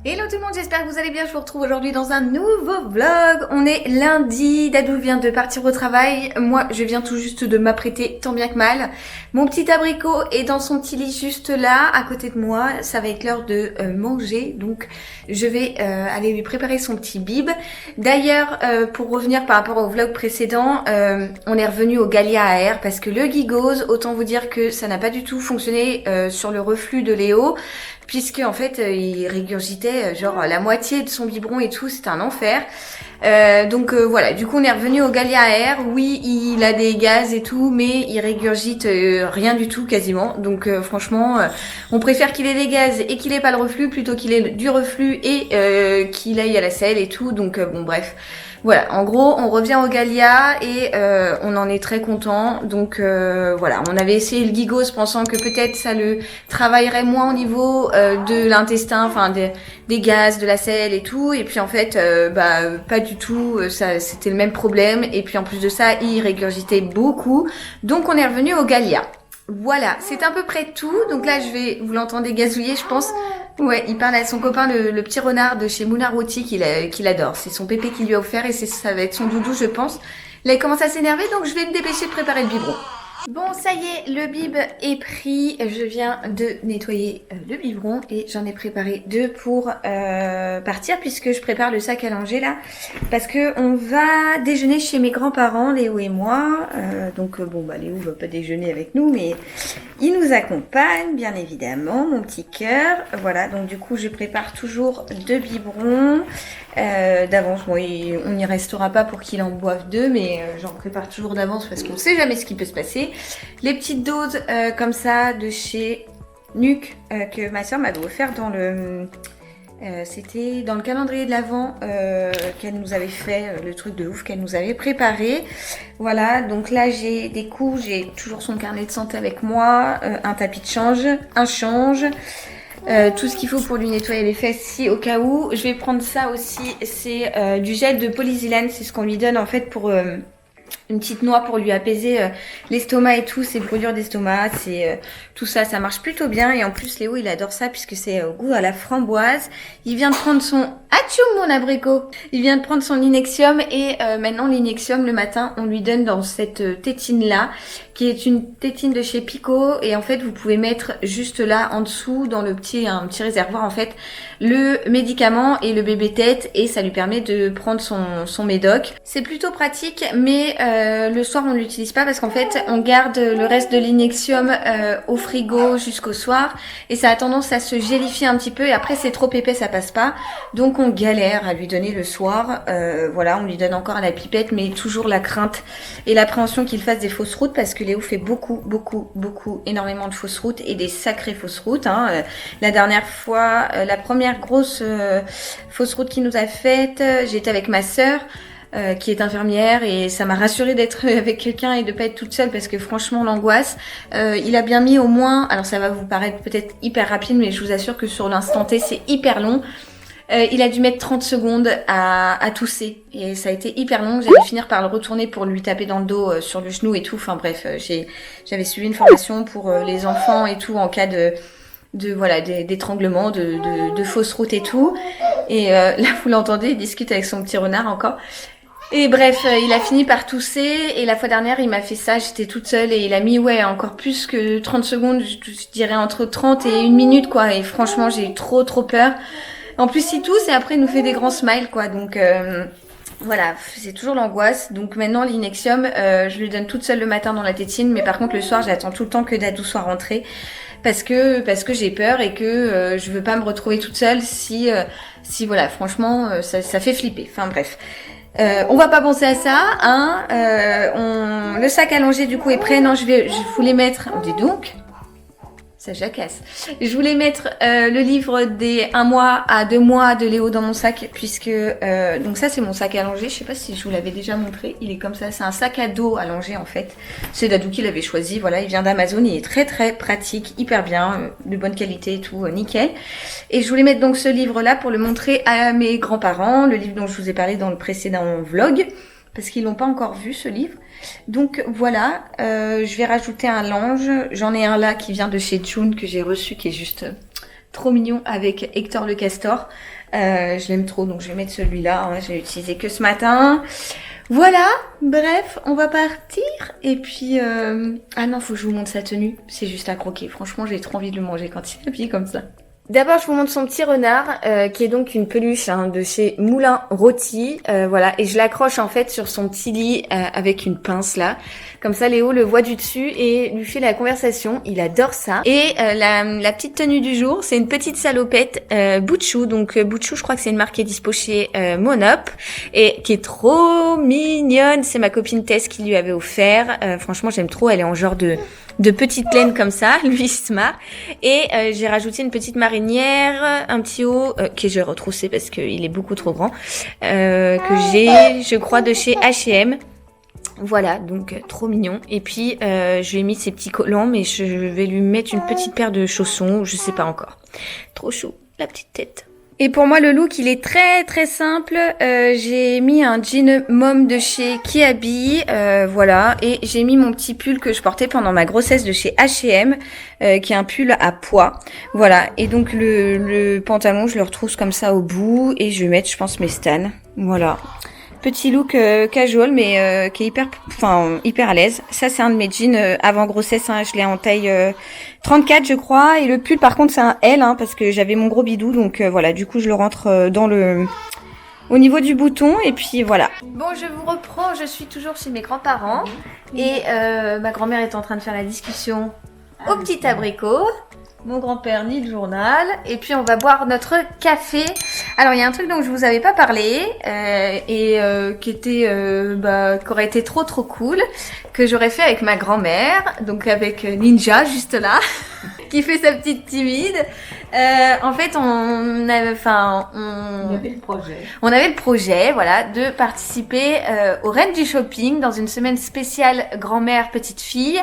Hello tout le monde, j'espère que vous allez bien. Je vous retrouve aujourd'hui dans un nouveau vlog. On est lundi, Dadou vient de partir au travail. Moi, je viens tout juste de m'apprêter tant bien que mal. Mon petit abricot est dans son petit lit juste là, à côté de moi. Ça va être l'heure de manger, donc je vais aller lui préparer son petit bib. D'ailleurs, pour revenir par rapport au vlog précédent, on est revenu au Gallia à air parce que le Gigose, autant vous dire que ça n'a pas du tout fonctionné sur le reflux de Léo. Puisque en fait il régurgitait genre la moitié de son biberon et tout, c'était un enfer. Donc voilà, du coup on est revenu au Gallia à air. Oui, il a des gaz et tout, mais il régurgite rien du tout quasiment. Donc franchement, on préfère qu'il ait des gaz et qu'il ait pas le reflux plutôt qu'il ait du reflux et qu'il aille à la selle et tout. Donc bon bref. Voilà, en gros, on revient au Gallia et on en est très content. Donc voilà, on avait essayé le Gigose pensant que peut-être ça le travaillerait moins au niveau de l'intestin, enfin des gaz, de la selle et tout. Et puis en fait, pas du tout, ça c'était le même problème. Et puis en plus de ça, il régurgitait beaucoup. Donc on est revenu au Gallia. Voilà, c'est à peu près tout. Donc là, vous l'entendez gazouiller, je pense. Ouais, il parle à son copain, le petit renard de chez Moulin Rôti qu'il adore. C'est son pépé qui lui a offert et ça va être son doudou, je pense. Là, il commence à s'énerver, donc je vais me dépêcher de préparer le biberon. Bon, ça y est, le bib est pris. Je viens de nettoyer le biberon et j'en ai préparé deux pour partir puisque je prépare le sac à langer là. Parce que on va déjeuner chez mes grands-parents, Léo et moi. Léo va pas déjeuner avec nous, mais il nous accompagne, bien évidemment, mon petit cœur. Voilà, donc du coup, je prépare toujours deux biberons. D'avance, bon, on n'y restera pas pour qu'il en boive deux, mais j'en prépare toujours d'avance parce qu'on sait jamais ce qui peut se passer. Les petites doses comme ça de chez Nuc que ma soeur m'avait offert dans le... c'était dans le calendrier de l'Avent qu'elle nous avait fait, le truc de ouf qu'elle nous avait préparé. Voilà, donc là j'ai des coups, j'ai toujours son carnet de santé avec moi, un tapis de change, un change, tout ce qu'il faut pour lui nettoyer les fesses si au cas où. Je vais prendre ça aussi, c'est du gel de polysylène, c'est ce qu'on lui donne en fait pour... une petite noix pour lui apaiser l'estomac et tout, ses brûlures d'estomac, c'est tout ça, ça marche plutôt bien. Et en plus Léo il adore ça puisque c'est au goût à la framboise. Il vient de prendre son... Atchoum mon abricot. Il vient de prendre son Linexium et maintenant Linexium le matin on lui donne dans cette tétine là qui est une tétine de chez Pico et en fait vous pouvez mettre juste là en dessous dans un petit réservoir en fait le médicament et le bébé tête et ça lui permet de prendre son médoc. C'est plutôt pratique mais le soir on l'utilise pas parce qu'en fait on garde le reste de l'Inexium au frigo jusqu'au soir et ça a tendance à se gélifier un petit peu et après c'est trop épais, ça passe pas, donc on galère à lui donner le soir. Voilà, on lui donne encore à la pipette mais toujours la crainte et l'appréhension qu'il fasse des fausses routes parce que Léo fait beaucoup énormément de fausses routes et des sacrées fausses routes hein. La dernière fois, la première grosse fausse route qu'il nous a faite, j'étais avec ma sœur qui est infirmière et ça m'a rassurée d'être avec quelqu'un et de pas être toute seule parce que franchement l'angoisse, il a bien mis au moins, alors ça va vous paraître peut-être hyper rapide mais je vous assure que sur l'instant T c'est hyper long. Il a dû mettre 30 secondes à tousser et ça a été hyper long. J'allais finir par le retourner pour lui taper dans le dos sur le genou et tout. Enfin bref, j'avais suivi une formation pour les enfants et tout en cas d'étranglement, de fausse route et tout. Et là vous l'entendez, il discute avec son petit renard encore. Et bref, il a fini par tousser et la fois dernière il m'a fait ça, j'étais toute seule et il a mis encore plus que 30 secondes, je dirais entre 30 et 1 minute quoi. Et franchement j'ai eu trop peur. En plus il tousse et après il nous fait des grands smiles quoi, donc voilà, c'est toujours l'angoisse. Donc maintenant l'Inexium, je lui donne toute seule le matin dans la tétine, mais par contre le soir j'attends tout le temps que Dadou soit rentré parce que j'ai peur et que je veux pas me retrouver toute seule si voilà, franchement ça fait flipper. Enfin bref. On va pas penser à ça, hein. Le sac à langer du coup est prêt. Non, je voulais mettre. Dis donc. Ça jacasse. Je voulais mettre le livre des 1 mois à 2 mois de Léo dans mon sac puisque donc ça c'est mon sac à langer. Je sais pas si je vous l'avais déjà montré. Il est comme ça. C'est un sac à dos à langer en fait. C'est Dadou qui l'avait choisi. Voilà, il vient d'Amazon. Il est très pratique, hyper bien, de bonne qualité et tout, nickel. Et je voulais mettre donc ce livre là pour le montrer à mes grands-parents. Le livre dont je vous ai parlé dans le précédent vlog. Parce qu'ils l'ont pas encore vu ce livre. Donc voilà, je vais rajouter un linge. J'en ai un là qui vient de chez June que j'ai reçu qui est juste trop mignon avec Hector le castor. Je l'aime trop, donc je vais mettre celui-là. Hein, je l'ai utilisé que ce matin. Voilà, bref, on va partir. Et puis, ah non, faut que je vous montre sa tenue. C'est juste à croquer. Franchement, j'ai trop envie de le manger quand il est habillé comme ça. D'abord, je vous montre son petit renard, qui est donc une peluche de chez Moulin Rôti. Voilà, et je l'accroche en fait sur son petit lit avec une pince là. Comme ça, Léo le voit du dessus et lui fait la conversation. Il adore ça. Et la petite tenue du jour, c'est une petite salopette Boutchou. Donc Boutchou, je crois que c'est une marque qui est dispo chez Monop et qui est trop mignonne. C'est ma copine Tess qui lui avait offert. Franchement, j'aime trop. Elle est en genre de petite laine comme ça, lui il se marre. Et j'ai rajouté une petite marinière, un petit haut que j'ai retroussé parce qu'il est beaucoup trop grand, que j'ai, je crois, de chez H&M. Voilà, donc trop mignon. Et puis je lui ai mis ses petits collants, mais je vais lui mettre une petite paire de chaussons, je sais pas encore. Trop chou, la petite tête. Et pour moi, le look, il est très très simple. J'ai mis un jean mom de chez Kiabi, voilà. Et j'ai mis mon petit pull que je portais pendant ma grossesse de chez H&M, qui est un pull à pois. Voilà. Et donc le pantalon, je le retrousse comme ça au bout. Et je vais mettre, je pense, mes stans. Voilà. Petit look casual, mais qui est hyper à l'aise. Ça, c'est un de mes jeans avant grossesse. Hein, je l'ai en taille 34, je crois. Et le pull, par contre, c'est un L, parce que j'avais mon gros bidou. Donc voilà, du coup, je le rentre au niveau du bouton. Et puis voilà. Bon, je vous reprends. Je suis toujours chez mes grands-parents. Et ma grand-mère est en train de faire la discussion au petit abricot. Mon grand-père lit le journal et puis on va boire notre café. Alors il y a un truc dont je vous avais pas parlé qui aurait été trop cool, que j'aurais fait avec ma grand-mère, donc avec Ninja juste là, qui fait sa petite timide. En fait on avait le projet, voilà, de participer aux Reines du Shopping dans une semaine spéciale grand-mère petite fille.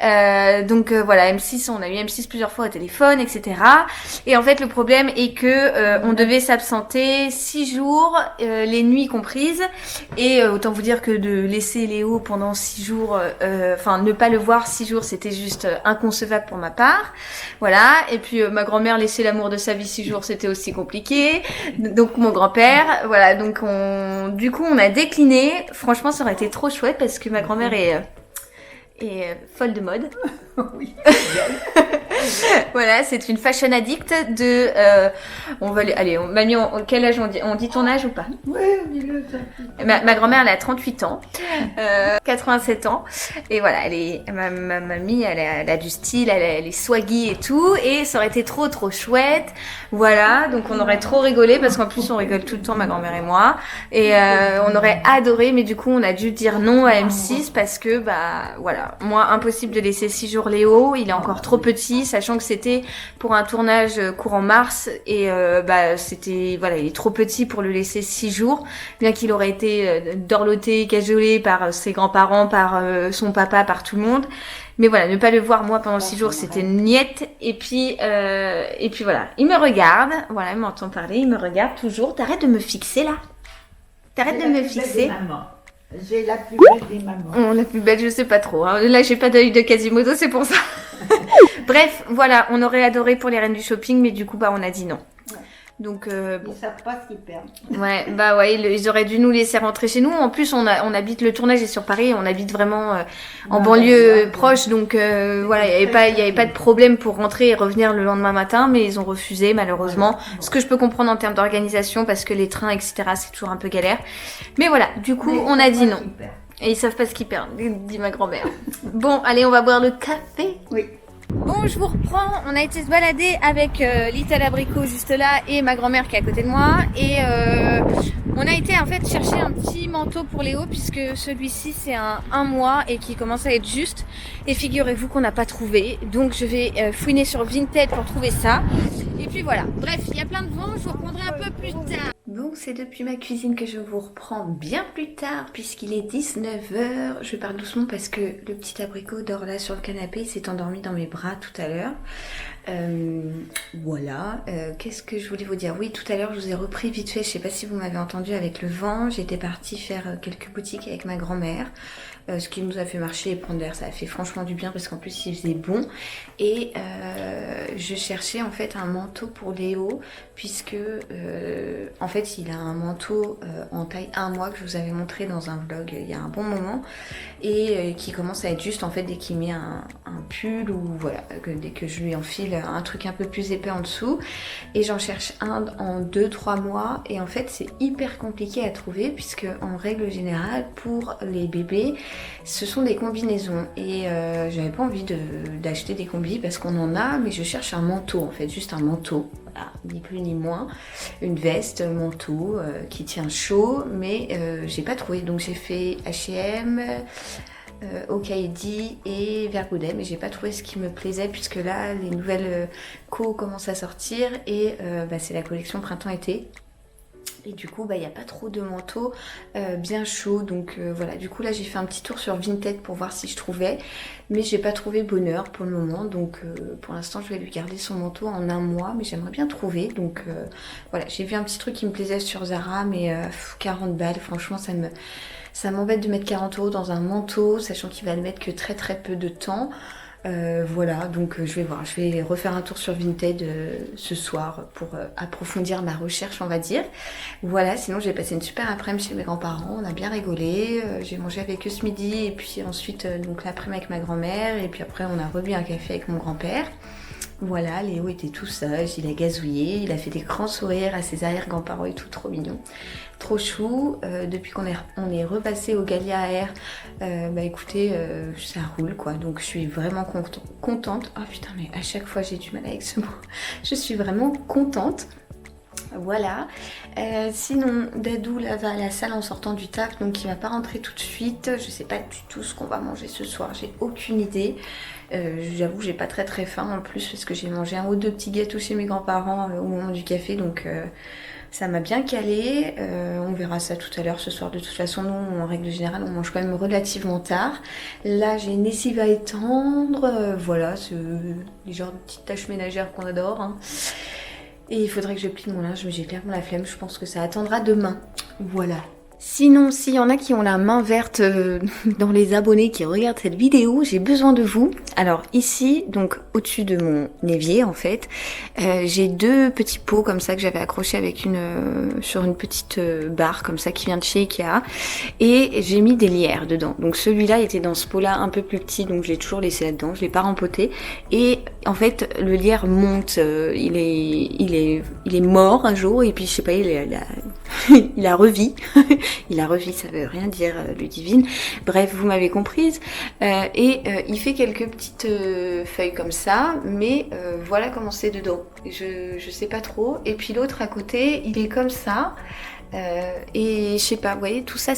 Voilà, M6, on a eu M6 plusieurs fois au téléphone, etc. Et en fait, le problème est que on devait s'absenter 6 jours, les nuits comprises. Et autant vous dire que de laisser Léo pendant 6 jours, ne pas le voir 6 jours, c'était juste inconcevable pour ma part. Voilà. Et puis ma grand-mère laisser l'amour de sa vie 6 jours, c'était aussi compliqué. Donc mon grand-père, voilà. Donc du coup, on a décliné. Franchement, ça aurait été trop chouette parce que ma grand-mère est folle de mode. Oui. Voilà, c'est une fashion addict de... mamie, quel âge on dit? On dit ton âge ou pas? Oui, dis-le. Ma grand-mère, elle a 38 ans, 87 ans. Et voilà, ma mamie, elle a du style, elle est swaggy et tout. Et ça aurait été trop chouette. Voilà, donc on aurait trop rigolé parce qu'en plus, on rigole tout le temps, ma grand-mère et moi. Et on aurait adoré, mais du coup, on a dû dire non à M6 parce que, voilà, moi, impossible de laisser 6 jours Léo. Il est encore trop petit, sachant que c'était pour un tournage courant mars et c'était, voilà, il est trop petit pour le laisser 6 jours, bien qu'il aurait été dorloté, cajolé par ses grands-parents, par son papa, par tout le monde. Mais voilà, ne pas le voir moi pendant 6 jours, c'était niette. Et puis voilà, il me regarde, voilà, il m'entend parler, il me regarde toujours. T'arrêtes de me fixer là. T'arrêtes de me fixer. J'ai la plus belle des mamans. La plus belle, je sais pas trop. Hein. Là, j'ai pas d'œil de Quasimodo, c'est pour ça. Bref, voilà, on aurait adoré pour les Reines du Shopping, mais du coup, on a dit non. Ouais. Donc, Ils savent pas ce qu'ils perdent. Ouais, ils auraient dû nous laisser rentrer chez nous. En plus, on habite, le tournage est sur Paris, on habite vraiment en banlieue proche, donc voilà, il y avait pas de problème pour rentrer et revenir le lendemain matin, mais ils ont refusé malheureusement. Ce que je peux comprendre en termes d'organisation, parce que les trains, etc., c'est toujours un peu galère. Mais voilà, du coup, on a dit non. Et ils savent pas ce qu'ils perdent, dit ma grand-mère. Bon, allez, on va boire le café. Oui. Bon, je vous reprends. On a été se balader avec Little Abricot juste là et ma grand-mère qui est à côté de moi. Et on a été en fait chercher un petit manteau pour Léo puisque celui-ci c'est un mois et qui commence à être juste. Et figurez-vous qu'on n'a pas trouvé. Donc je vais fouiner sur Vinted pour trouver ça. Et puis voilà. Bref, il y a plein de vent. Je vous reprendrai un peu plus tard. Donc c'est depuis ma cuisine que je vous reprends bien plus tard puisqu'il est 19h. Je parle doucement parce que le petit abricot dort là sur le canapé. Il s'est endormi dans mes bras tout à l'heure. Voilà. Qu'est-ce que je voulais vous dire? Oui, tout à l'heure je vous ai repris vite fait. Je sais pas si vous m'avez entendu avec le vent. J'étais partie faire quelques boutiques avec ma grand-mère. Ce qui nous a fait marcher et prendre l'air, ça a fait franchement du bien parce qu'en plus il faisait bon et je cherchais en fait un manteau pour Léo puisque en fait il a un manteau en taille 1 mois que je vous avais montré dans un vlog il y a un bon moment et qui commence à être juste en fait dès qu'il met un pull ou voilà, dès que je lui enfile un truc un peu plus épais en dessous, et j'en cherche un en 2-3 mois et en fait c'est hyper compliqué à trouver puisque en règle générale pour les bébés ce sont des combinaisons et j'avais pas envie d'acheter des combis parce qu'on en a, mais je cherche un manteau en fait, juste un manteau, voilà, ni plus ni moins, une veste, manteau qui tient chaud, mais j'ai pas trouvé, donc j'ai fait H&M, Okaidi et Vergoudem, mais j'ai pas trouvé ce qui me plaisait puisque là les nouvelles co commencent à sortir et c'est la collection printemps-été. Et du coup, il n'y a pas trop de manteaux bien chauds. Donc voilà, du coup là j'ai fait un petit tour sur Vinted pour voir si je trouvais. Mais j'ai pas trouvé bonheur pour le moment. Donc pour l'instant, je vais lui garder son manteau en 1 mois. Mais j'aimerais bien trouver. Donc voilà, j'ai vu un petit truc qui me plaisait sur Zara. Mais 40 balles, franchement, ça m'embête de mettre 40 € dans un manteau. Sachant qu'il va le mettre que très très peu de temps. Voilà, donc je vais voir, je vais refaire un tour sur Vinted ce soir pour approfondir ma recherche, on va dire. Voilà, sinon j'ai passé une super après-midi chez mes grands-parents, on a bien rigolé, j'ai mangé avec eux ce midi et puis ensuite donc l'après-midi avec ma grand-mère et puis après on a rebu un café avec mon grand-père. Voilà, Léo était tout sage, il a gazouillé, il a fait des grands sourires à ses arrière-grands-parents et tout, trop mignon. Trop chou, depuis qu'on est repassé au Gallia Air, écoutez, ça roule quoi, donc je suis vraiment contente. Oh putain, mais à chaque fois j'ai du mal avec ce mot. Je suis vraiment contente. Voilà, sinon Dadou là va à la salle en sortant du taf, donc il va pas rentrer tout de suite. Je sais pas du tout ce qu'on va manger ce soir, j'ai aucune idée. J'avoue j'ai pas très très faim en plus parce que j'ai mangé 1 ou 2 petits gâteaux chez mes grands-parents au moment du café, donc ça m'a bien calé. On verra ça tout à l'heure ce soir. De toute façon, nous en règle générale on mange quand même relativement tard. Là j'ai une lessive à étendre, voilà, c'est les genres de petites tâches ménagères qu'on adore hein. Et il faudrait que je plie mon linge, mais j'ai clairement la flemme, je pense que ça attendra demain. Voilà. Sinon, s'il y en a qui ont la main verte dans les abonnés qui regardent cette vidéo, j'ai besoin de vous. Alors ici, donc au-dessus de mon évier en fait, j'ai 2 petits pots comme ça que j'avais accrochés avec sur une petite barre comme ça qui vient de chez Ikea. Et j'ai mis des lierres dedans. Donc celui-là était dans ce pot-là un peu plus petit, donc je l'ai toujours laissé là-dedans, je l'ai pas rempoté. Et en fait, le lierre monte, il est mort un jour et puis je sais pas, il a revis. Il a revu, ça veut rien dire, Ludivine. Bref, vous m'avez comprise. Il fait quelques petites feuilles comme ça, mais voilà comment c'est dedans. Je sais pas trop. Et puis l'autre à côté, il est comme ça. Et je sais pas, vous voyez, tout ça,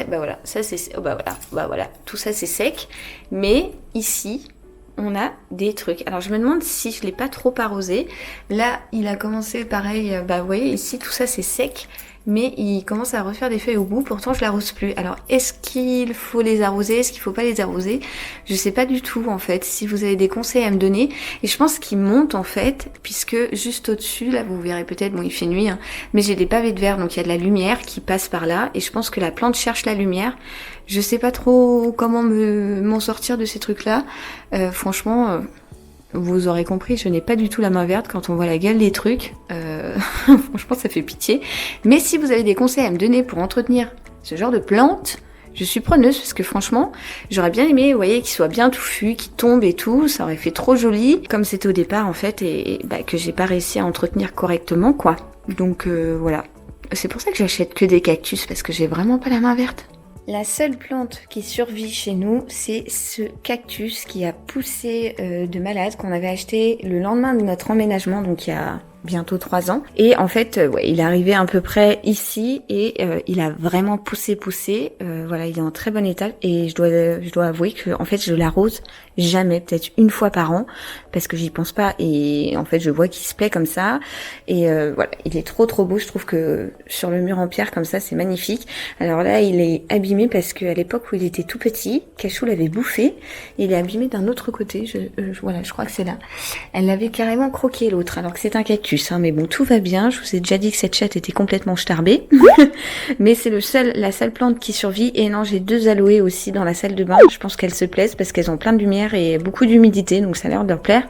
bah voilà, ça c'est, bah voilà, tout ça c'est sec. Mais ici, on a des trucs. Alors je me demande si je l'ai pas trop arrosé. Là, il a commencé pareil, vous voyez, ici tout ça c'est sec. Mais il commence à refaire des feuilles au bout, pourtant je l'arrose plus. Alors est-ce qu'il faut les arroser, est-ce qu'il faut pas les arroser? Je sais pas du tout en fait, si vous avez des conseils à me donner. Et je pense qu'il monte en fait, puisque juste au-dessus, là vous verrez peut-être, bon il fait nuit, hein, mais j'ai des pavés de verre, donc il y a de la lumière qui passe par là, et je pense que la plante cherche la lumière. Je sais pas trop comment m'en sortir de ces trucs-là. Franchement... Vous aurez compris, je n'ai pas du tout la main verte quand on voit la gueule des trucs. Franchement, ça fait pitié. Mais si vous avez des conseils à me donner pour entretenir ce genre de plantes, je suis preneuse parce que franchement, j'aurais bien aimé, vous voyez, qu'il soit bien touffu, qu'il tombe et tout. Ça aurait fait trop joli, comme c'était au départ en fait, et que j'ai pas réussi à entretenir correctement, quoi. Donc voilà. C'est pour ça que j'achète que des cactus parce que j'ai vraiment pas la main verte. La seule plante qui survit chez nous, c'est ce cactus qui a poussé de malade, qu'on avait acheté le lendemain de notre emménagement, donc il y a bientôt 3 ans. Et en fait, il est arrivé à peu près ici et il a vraiment poussé. Voilà, il est en très bon état et je dois avouer que en fait, je l'arrose jamais, peut-être une fois par an parce que j'y pense pas et en fait, je vois qu'il se plaît comme ça et voilà, il est trop beau. Je trouve que sur le mur en pierre comme ça, c'est magnifique. Alors là, il est abîmé parce qu'à l'époque où il était tout petit, Cachou l'avait bouffé et il est abîmé d'un autre côté. Voilà, je crois que c'est là. Elle l'avait carrément croqué l'autre alors que c'est un cactus cactus, hein, mais bon, tout va bien. Je vous ai déjà dit que cette chatte était complètement starbée. Mais c'est la seule plante qui survit. Et non, j'ai 2 aloés aussi dans la salle de bain. Je pense qu'elles se plaisent parce qu'elles ont plein de lumière et beaucoup d'humidité, donc ça a l'air de leur plaire.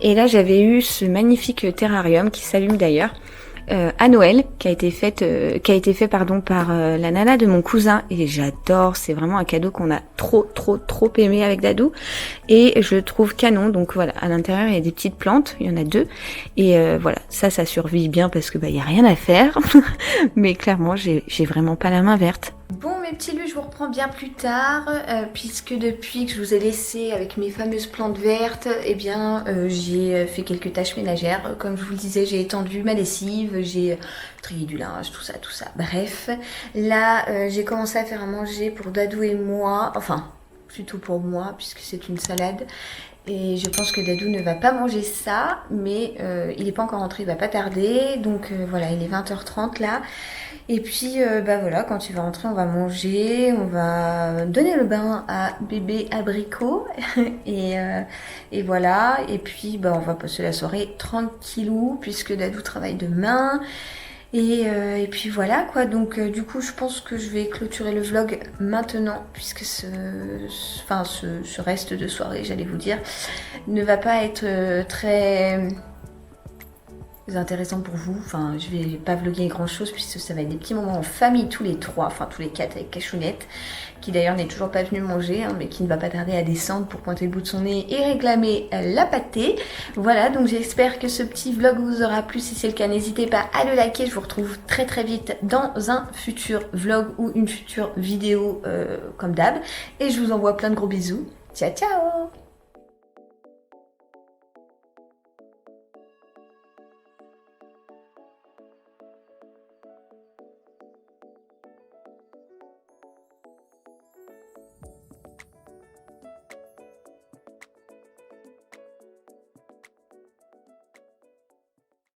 Et là, j'avais eu ce magnifique terrarium qui s'allume d'ailleurs. À Noël, qui a été fait par la nana de mon cousin, et j'adore, c'est vraiment un cadeau qu'on a trop aimé avec Dadou, et je le trouve canon. Donc voilà, à l'intérieur il y a des petites plantes, il y en a 2, et voilà, ça survit bien parce que il y a rien à faire, mais clairement j'ai vraiment pas la main verte. Bon mes petits lus, je vous reprends bien plus tard, puisque depuis que je vous ai laissé avec mes fameuses plantes vertes, eh bien j'ai fait quelques tâches ménagères. Comme je vous le disais, j'ai étendu ma lessive, j'ai trié du linge, tout ça. Bref, là j'ai commencé à faire à manger pour Dadou et moi, enfin plutôt pour moi puisque c'est une salade. Et je pense que Dadou ne va pas manger ça, mais il n'est pas encore rentré, il va pas tarder. Donc voilà, il est 20h30 là. Et puis voilà, quand il va rentrer, on va manger, on va donner le bain à bébé abricot. et voilà, et puis on va passer la soirée tranquillou, puisque Dadou travaille demain. Et puis voilà quoi, donc du coup je pense que je vais clôturer le vlog maintenant, puisque ce reste de soirée, j'allais vous dire, ne va pas être très intéressant pour vous. Enfin, je vais pas vlogger grand chose puisque ça va être des petits moments en famille tous les 3, enfin tous les 4 avec Cachounette, qui d'ailleurs n'est toujours pas venue manger, hein, mais qui ne va pas tarder à descendre pour pointer le bout de son nez et réclamer la pâtée. Voilà, donc j'espère que ce petit vlog vous aura plu. Si c'est le cas, n'hésitez pas à le liker. Je vous retrouve très vite dans un futur vlog ou une future vidéo comme d'hab. Et je vous envoie plein de gros bisous. Ciao ciao.